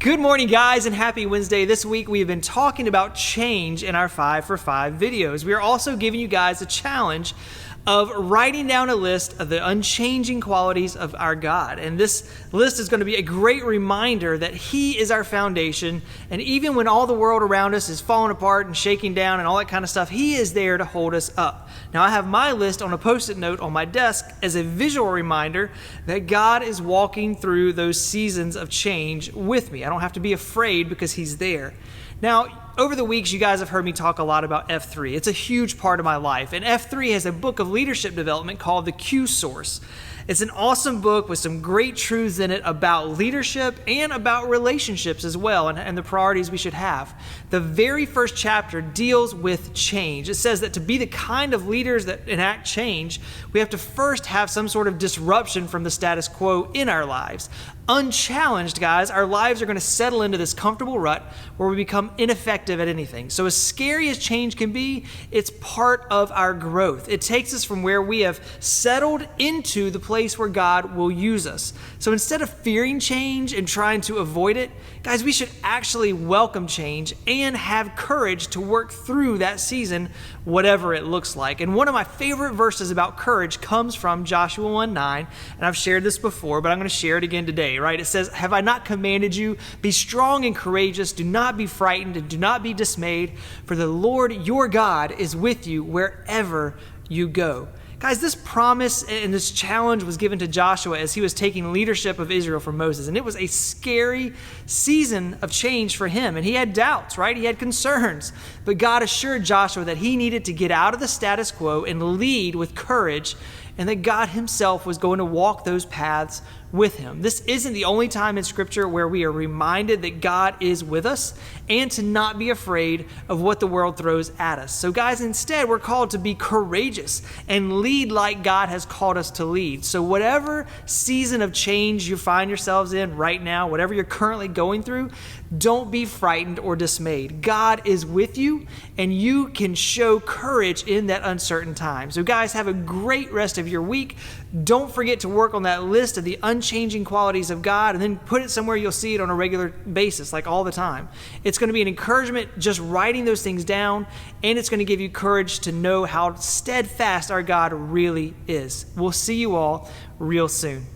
Good morning, guys, and happy Wednesday. This week we have been talking about change in our 5 for 5 videos. We are also giving you guys a challenge of writing down a list of the unchanging qualities of our God. And this list is going to be a great reminder that He is our foundation. And even when all the world around us is falling apart and shaking down and all that kind of stuff, He is there to hold us up. Now, I have my list on a Post-it note on my desk as a visual reminder that God is walking through those seasons of change with me. I don't have to be afraid because He's there. Now, over the weeks, you guys have heard me talk a lot about F3. It's a huge part of my life. And F3 has a book of leadership development called The Q Source. It's an awesome book with some great truths in it about leadership and about relationships as well, and the priorities we should have. The very first chapter deals with change. It says that to be the kind of leaders that enact change, we have to first have some sort of disruption from the status quo in our lives. Unchallenged, guys, our lives are going to settle into this comfortable rut where we become ineffective at anything. So as scary as change can be, it's part of our growth. It takes us from where we have settled into the place where God will use us. So instead of fearing change and trying to avoid it, guys, we should actually welcome change and have courage to work through that season, whatever it looks like. And one of my favorite verses about courage comes from Joshua 1:9, and I've shared this before, but I'm going to share it again today. Right? It says, "Have I not commanded you? Be strong and courageous. Do not be frightened and do not be dismayed, for the Lord your God is with you wherever you go." Guys, this promise and this challenge was given to Joshua as he was taking leadership of Israel from Moses. And it was a scary season of change for him. And he had doubts, right? He had concerns. But God assured Joshua that he needed to get out of the status quo and lead with courage, and that God Himself was going to walk those paths with him. This isn't the only time in Scripture where we are reminded that God is with us and to not be afraid of what the world throws at us. So guys, instead, we're called to be courageous and lead like God has called us to lead. So whatever season of change you find yourselves in right now, whatever you're currently going through, don't be frightened or dismayed. God is with you, and you can show courage in that uncertain time. So guys, have a great rest of your week. Don't forget to work on that list of the unchanging qualities of God, and then put it somewhere you'll see it on a regular basis, like all the time. It's going to be an encouragement just writing those things down, and it's going to give you courage to know how steadfast our God really is. We'll see you all real soon.